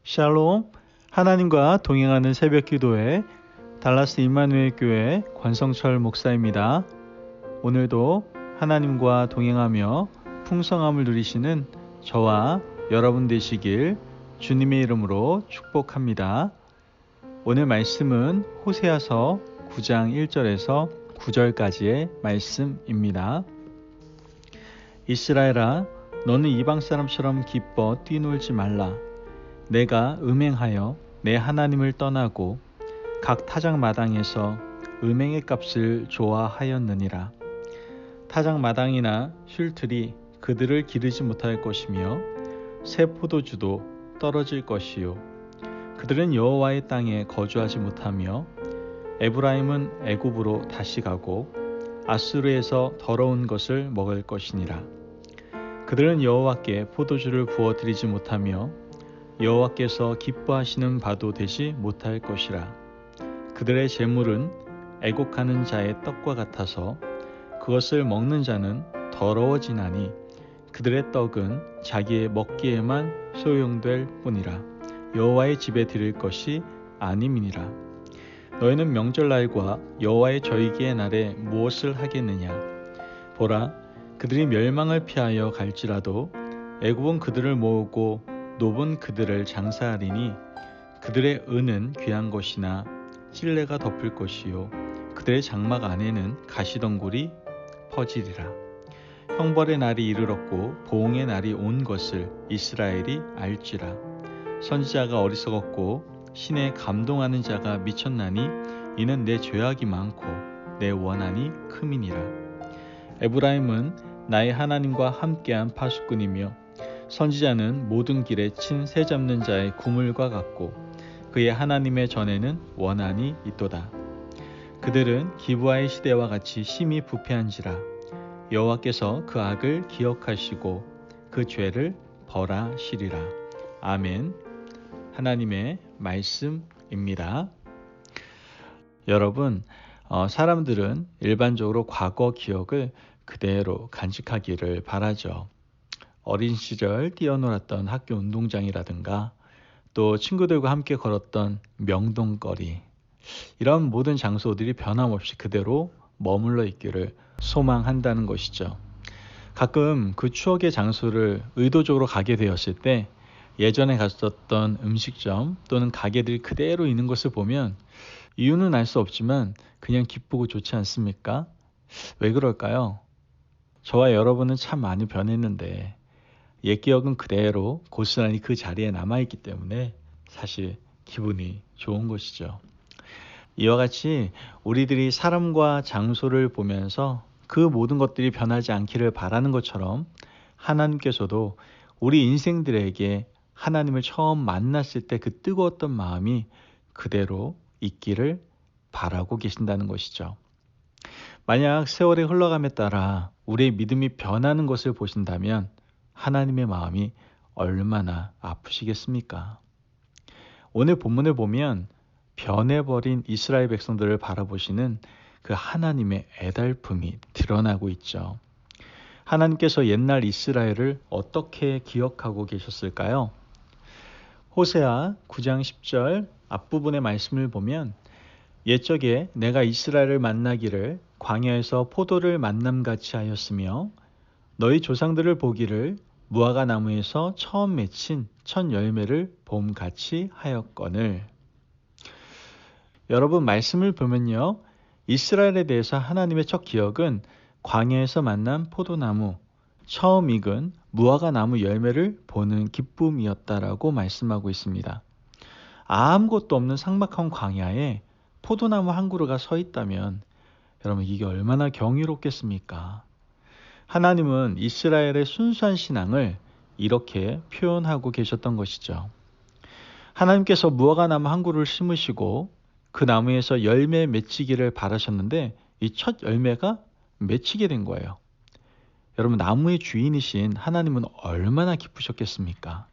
샬롬, 하나님과 동행하는 새벽기도회 달라스 임마누엘 교회 권성철 목사입니다. 오늘도 하나님과 동행하며 풍성함을 누리시는 저와 여러분 되시길 주님의 이름으로 축복합니다. 오늘 말씀은 호세아서 9장 1절에서 9절까지의 말씀입니다. 이스라엘아, 너는 이방 사람처럼 기뻐 뛰놀지 말라. 내가 음행하여 내 하나님을 떠나고 각 타작 마당에서 음행의 값을 좋아하였느니라. 타작 마당이나 슐틀이 그들을 기르지 못할 것이며 새 포도주도 떨어질 것이요. 그들은 여호와의 땅에 거주하지 못하며 에브라임은 애굽으로 다시 가고 아수르에서 더러운 것을 먹을 것이니라. 그들은 여호와께 포도주를 부어드리지 못하며 여호와께서 기뻐하시는 바도 되지 못할 것이라. 그들의 재물은 애곡하는 자의 떡과 같아서 그것을 먹는 자는 더러워지나니 그들의 떡은 자기의 먹기에만 소용될 뿐이라. 여호와의 집에 드릴 것이 아님이니라. 너희는 명절날과 여호와의 절기의 날에 무엇을 하겠느냐? 보라, 그들이 멸망을 피하여 갈지라도 애굽은 그들을 모으고 노은 그들을 장사하리니 그들의 은은 귀한 것이나 찔레가 덮을 것이요 그들의 장막 안에는 가시덩굴이 퍼지리라. 형벌의 날이 이르렀고 보응의 날이 온 것을 이스라엘이 알지라. 선지자가 어리석었고 신에 감동하는 자가 미쳤나니 이는 내 죄악이 많고 내 원한이 큼이니라. 에브라임은 나의 하나님과 함께한 파수꾼이며 선지자는 모든 길에 친 새 잡는 자의 구물과 같고 그의 하나님의 전에는 원한이 있도다. 그들은 기브아의 시대와 같이 심히 부패한지라. 여호와께서 그 악을 기억하시고 그 죄를 벌하시리라. 아멘. 하나님의 말씀입니다. 여러분, 사람들은 일반적으로 과거 기억을 그대로 간직하기를 바라죠. 어린 시절 뛰어놀았던 학교 운동장이라든가 또 친구들과 함께 걸었던 명동거리, 이런 모든 장소들이 변함없이 그대로 머물러 있기를 소망한다는 것이죠. 가끔 그 추억의 장소를 의도적으로 가게 되었을 때 예전에 갔었던 음식점 또는 가게들이 그대로 있는 것을 보면 이유는 알 수 없지만 그냥 기쁘고 좋지 않습니까? 왜 그럴까요? 저와 여러분은 참 많이 변했는데 옛 기억은 그대로 고스란히 그 자리에 남아있기 때문에 사실 기분이 좋은 것이죠. 이와 같이 우리들이 사람과 장소를 보면서 그 모든 것들이 변하지 않기를 바라는 것처럼 하나님께서도 우리 인생들에게 하나님을 처음 만났을 때 그 뜨거웠던 마음이 그대로 있기를 바라고 계신다는 것이죠. 만약 세월이 흘러감에 따라 우리의 믿음이 변하는 것을 보신다면 하나님의 마음이 얼마나 아프시겠습니까? 오늘 본문을 보면 변해버린 이스라엘 백성들을 바라보시는 그 하나님의 애달픔이 드러나고 있죠. 하나님께서 옛날 이스라엘을 어떻게 기억하고 계셨을까요? 호세아 9장 10절 앞부분의 말씀을 보면 옛적에 내가 이스라엘을 만나기를 광야에서 포도를 만남같이 하였으며 너희 조상들을 보기를 무화과 나무에서 처음 맺힌 첫 열매를 봄같이 하였거늘. 여러분, 말씀을 보면요, 이스라엘에 대해서 하나님의 첫 기억은 광야에서 만난 포도나무, 처음 익은 무화과 나무 열매를 보는 기쁨이었다라고 말씀하고 있습니다. 아무것도 없는 삭막한 광야에 포도나무 한 그루가 서 있다면 여러분, 이게 얼마나 경이롭겠습니까? 하나님은 이스라엘의 순수한 신앙을 이렇게 표현하고 계셨던 것이죠. 하나님께서 무화과 나무 한 그루를 심으시고 그 나무에서 열매 맺히기를 바라셨는데 이 첫 열매가 맺히게 된 거예요. 여러분, 나무의 주인이신 하나님은 얼마나 기쁘셨겠습니까?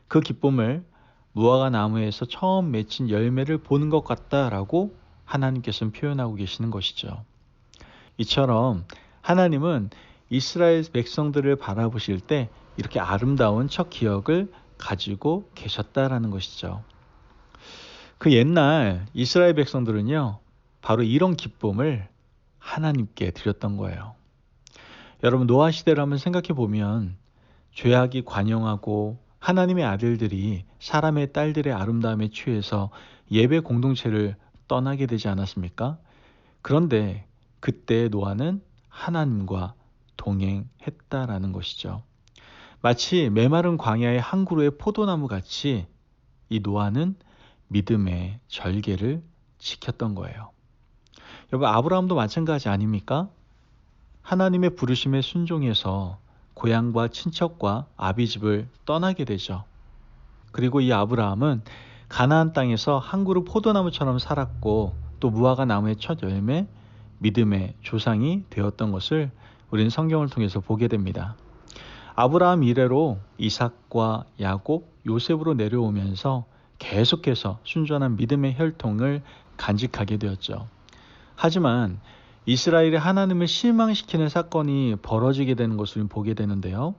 그 기쁨을 무화과 나무에서 처음 맺힌 열매를 보는 것 같다라고 하나님께서는 표현하고 계시는 것이죠. 이처럼 하나님은 이스라엘 백성들을 바라보실 때 이렇게 아름다운 첫 기억을 가지고 계셨다라는 것이죠. 그 옛날 이스라엘 백성들은요, 바로 이런 기쁨을 하나님께 드렸던 거예요. 여러분, 노아 시대를 한번 생각해 보면 죄악이 관영하고 하나님의 아들들이 사람의 딸들의 아름다움에 취해서 예배 공동체를 떠나게 되지 않았습니까? 그런데 그때 노아는 하나님과 동행했다라는 것이죠. 마치 메마른 광야의 한 그루의 포도나무 같이 이 노아는 믿음의 절개를 지켰던 거예요. 여러분, 아브라함도 마찬가지 아닙니까? 하나님의 부르심에 순종해서 고향과 친척과 아비집을 떠나게 되죠. 그리고 이 아브라함은 가나안 땅에서 한 그루 포도나무처럼 살았고 또 무화과 나무의 첫 열매, 믿음의 조상이 되었던 것을 우리는 성경을 통해서 보게 됩니다. 아브라함 이래로 이삭과 야곱, 요셉으로 내려오면서 계속해서 순전한 믿음의 혈통을 간직하게 되었죠. 하지만 이스라엘이 하나님을 실망시키는 사건이 벌어지게 되는 것을 보게 되는데요.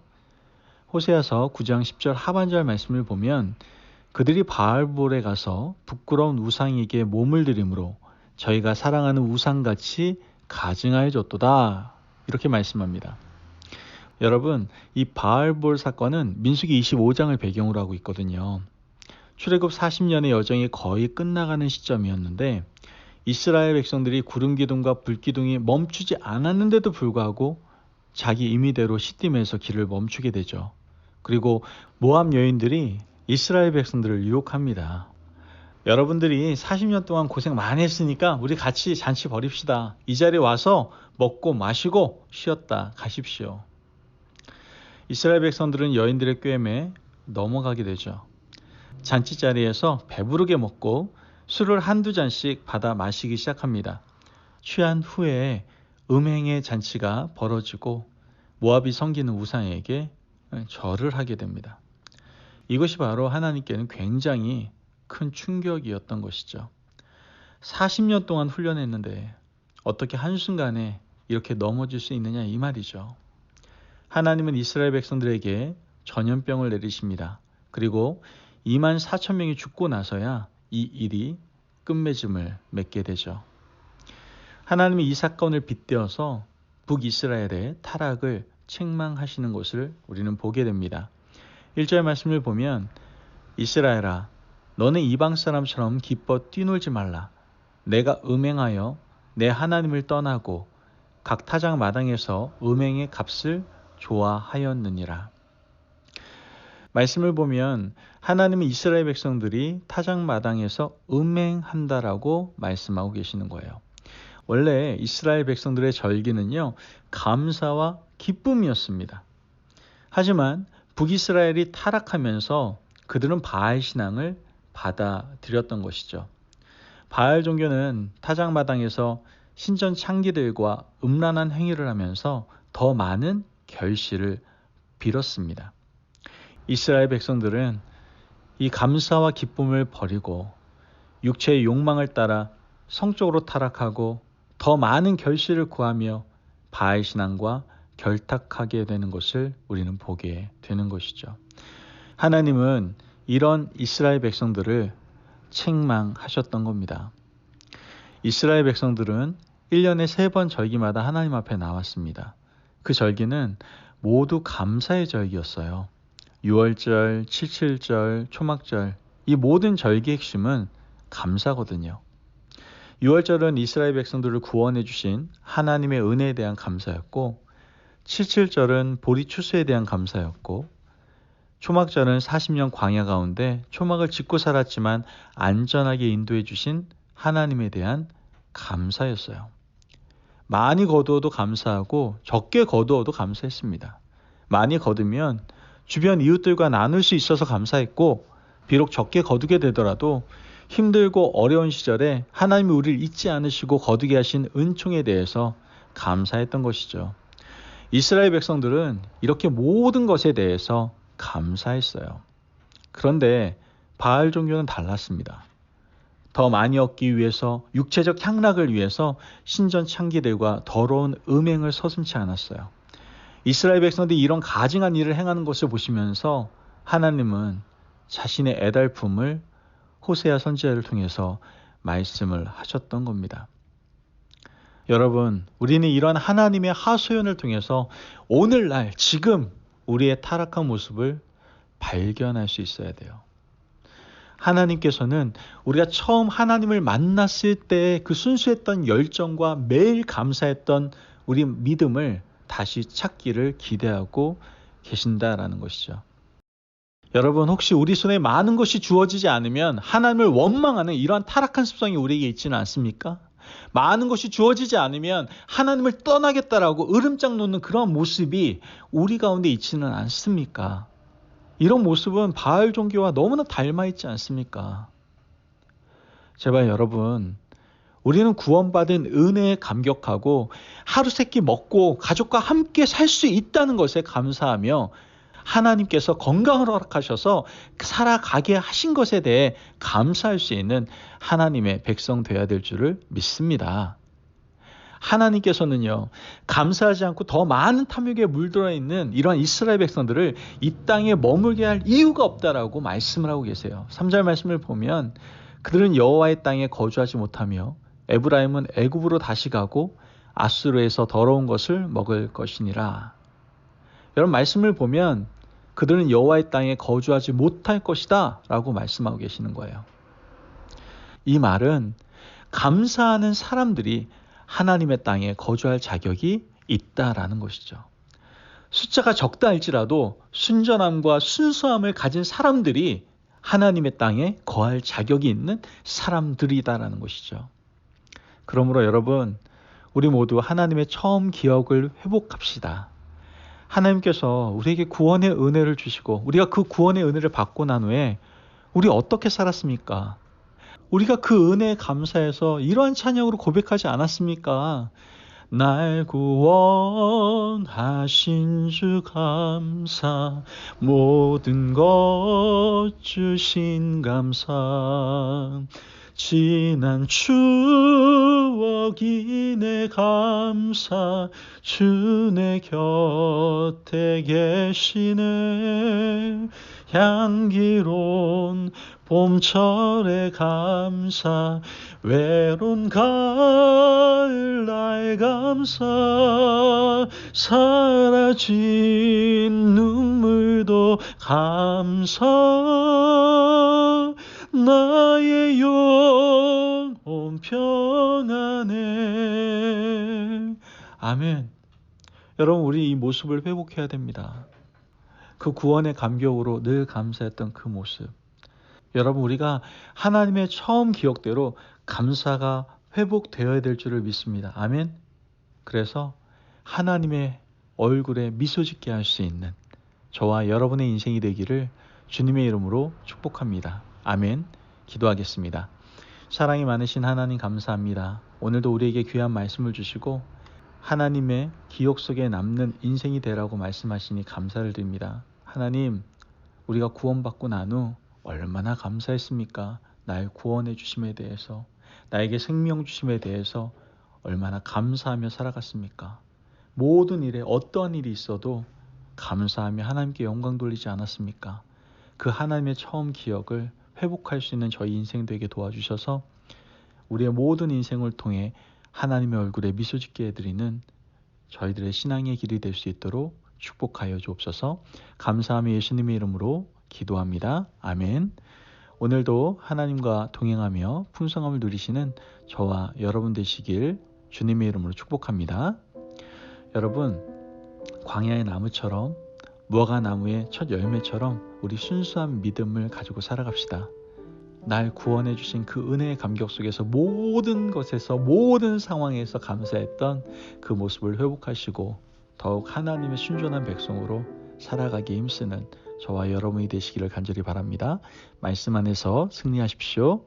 호세아서 9장 10절 하반절 말씀을 보면 그들이 바알볼에 가서 부끄러운 우상에게 몸을 들임으로 저희가 사랑하는 우상같이 가증하여 줬도다. 이렇게 말씀합니다. 여러분, 이 바알볼 사건은 민수기 25장을 배경으로 하고 있거든요. 출애굽 40년의 여정이 거의 끝나가는 시점이었는데 이스라엘 백성들이 구름기둥과 불기둥이 멈추지 않았는데도 불구하고 자기 임의대로 시딤에서 길을 멈추게 되죠. 그리고 모압 여인들이 이스라엘 백성들을 유혹합니다. 여러분들이 40년 동안 고생 많이 했으니까 우리 같이 잔치 벌입시다. 이 자리에 와서 먹고 마시고 쉬었다 가십시오. 이스라엘 백성들은 여인들의 꾀에 넘어가게 되죠. 잔치 자리에서 배부르게 먹고 술을 한두 잔씩 받아 마시기 시작합니다. 취한 후에 음행의 잔치가 벌어지고 모압이 섬기는 우상에게 절을 하게 됩니다. 이것이 바로 하나님께는 굉장히 큰 충격이었던 것이죠. 40년 동안 훈련했는데 어떻게 한순간에 이렇게 넘어질 수 있느냐 이 말이죠. 하나님은 이스라엘 백성들에게 전염병을 내리십니다. 그리고 2만 4천 명이 죽고 나서야 이 일이 끝맺음을 맺게 되죠. 하나님이 이 사건을 빗대어서 북이스라엘의 타락을 책망하시는 것을 우리는 보게 됩니다. 1절 말씀을 보면 이스라엘아 너는 이방 사람처럼 기뻐 뛰놀지 말라. 내가 음행하여 내 하나님을 떠나고 각 타작 마당에서 음행의 값을 좋아하였느니라. 말씀을 보면 하나님은 이스라엘 백성들이 타작 마당에서 음행한다라고 말씀하고 계시는 거예요. 원래 이스라엘 백성들의 절기는요, 감사와 기쁨이었습니다. 하지만 북이스라엘이 타락하면서 그들은 바알 신앙을 받아들였던 것이죠. 바알 종교는 타작 마당에서 신전 창기들과 음란한 행위를 하면서 더 많은 결실을 빌었습니다. 이스라엘 백성들은 이 감사와 기쁨을 버리고 육체의 욕망을 따라 성적으로 타락하고 더 많은 결실을 구하며 바알 신앙과 결탁하게 되는 것을 우리는 보게 되는 것이죠. 하나님은 이런 이스라엘 백성들을 책망하셨던 겁니다. 이스라엘 백성들은 1년에 3번 절기마다 하나님 앞에 나왔습니다. 그 절기는 모두 감사의 절기였어요. 6월절, 7.7절, 초막절, 이 모든 절기의 핵심은 감사거든요. 6월절은 이스라엘 백성들을 구원해 주신 하나님의 은혜에 대한 감사였고 7.7절은 보리 추수에 대한 감사였고 초막절은 40년 광야 가운데 초막을 짓고 살았지만 안전하게 인도해 주신 하나님에 대한 감사였어요. 많이 거두어도 감사하고 적게 거두어도 감사했습니다. 많이 거두면 주변 이웃들과 나눌 수 있어서 감사했고 비록 적게 거두게 되더라도 힘들고 어려운 시절에 하나님이 우리를 잊지 않으시고 거두게 하신 은총에 대해서 감사했던 것이죠. 이스라엘 백성들은 이렇게 모든 것에 대해서 감사했어요. 그런데 바알 종교는 달랐습니다. 더 많이 얻기 위해서 육체적 향락을 위해서 신전 창기들과 더러운 음행을 서슴지 않았어요. 이스라엘 백성들이 이런 가증한 일을 행하는 것을 보시면서 하나님은 자신의 애달픔을 호세아 선지자를 통해서 말씀을 하셨던 겁니다. 여러분, 우리는 이러한 하나님의 하소연을 통해서 오늘날 지금 우리의 타락한 모습을 발견할 수 있어야 돼요. 하나님께서는 우리가 처음 하나님을 만났을 때 그 순수했던 열정과 매일 감사했던 우리 믿음을 다시 찾기를 기대하고 계신다라는 것이죠. 여러분, 혹시 우리 손에 많은 것이 주어지지 않으면 하나님을 원망하는 이러한 타락한 습성이 우리에게 있지는 않습니까? 많은 것이 주어지지 않으면 하나님을 떠나겠다라고 으름장 놓는 그런 모습이 우리 가운데 있지는 않습니까? 이런 모습은 바알 종교와 너무나 닮아 있지 않습니까? 제발 여러분, 우리는 구원받은 은혜에 감격하고 하루 세끼 먹고 가족과 함께 살 수 있다는 것에 감사하며 하나님께서 건강을 허락하셔서 살아가게 하신 것에 대해 감사할 수 있는 하나님의 백성 되어야 될 줄을 믿습니다. 하나님께서는요, 감사하지 않고 더 많은 탐욕에 물들어 있는 이러한 이스라엘 백성들을 이 땅에 머물게 할 이유가 없다라고 말씀을 하고 계세요. 3절 말씀을 보면 그들은 여호와의 땅에 거주하지 못하며 에브라임은 애굽으로 다시 가고 아수르에서 더러운 것을 먹을 것이니라. 여러분, 말씀을 보면 그들은 여호와의 땅에 거주하지 못할 것이다 라고 말씀하고 계시는 거예요. 이 말은 감사하는 사람들이 하나님의 땅에 거주할 자격이 있다라는 것이죠. 숫자가 적다 할지라도 순전함과 순수함을 가진 사람들이 하나님의 땅에 거할 자격이 있는 사람들이다라는 것이죠. 그러므로 여러분, 우리 모두 하나님의 처음 기억을 회복합시다. 하나님께서 우리에게 구원의 은혜를 주시고 우리가 그 구원의 은혜를 받고 난 후에 우리 어떻게 살았습니까? 우리가 그 은혜에 감사해서 이러한 찬양으로 고백하지 않았습니까? 날 구원하신 주 감사, 모든 것 주신 감사, 지난 추억이 내 감사, 주 내 곁에 계시네. 향기로운 봄철의 감사, 외로운 가을 나의 감사, 사라진 눈물도 감사, 나의 영혼 평안해. 아멘. 여러분, 우리 이 모습을 회복해야 됩니다. 그 구원의 감격으로 늘 감사했던 그 모습. 여러분, 우리가 하나님의 처음 기억대로 감사가 회복되어야 될 줄을 믿습니다. 아멘. 그래서 하나님의 얼굴에 미소 짓게 할 수 있는 저와 여러분의 인생이 되기를 주님의 이름으로 축복합니다. 아멘. 기도하겠습니다. 사랑이 많으신 하나님, 감사합니다. 오늘도 우리에게 귀한 말씀을 주시고 하나님의 기억 속에 남는 인생이 되라고 말씀하시니 감사를 드립니다. 하나님, 우리가 구원받고 난 후 얼마나 감사했습니까? 날 구원해 주심에 대해서, 나에게 생명 주심에 대해서 얼마나 감사하며 살아갔습니까? 모든 일에 어떠한 일이 있어도 감사하며 하나님께 영광 돌리지 않았습니까? 그 하나님의 처음 기억을 회복할 수 있는 저희 인생 되게 도와주셔서 우리의 모든 인생을 통해 하나님의 얼굴에 미소 짓게 해드리는 저희들의 신앙의 길이 될 수 있도록 축복하여 주옵소서. 감사하며 예수님의 이름으로 기도합니다. 아멘. 오늘도 하나님과 동행하며 풍성함을 누리시는 저와 여러분 되시길 주님의 이름으로 축복합니다. 여러분, 광야의 나무처럼, 무화과 나무의 첫 열매처럼 우리 순수한 믿음을 가지고 살아갑시다. 날 구원해 주신 그 은혜의 감격 속에서 모든 것에서, 모든 상황에서 감사했던 그 모습을 회복하시고 더욱 하나님의 순전한 백성으로 살아가기 힘쓰는 저와 여러분이 되시기를 간절히 바랍니다. 말씀 안에서 승리하십시오.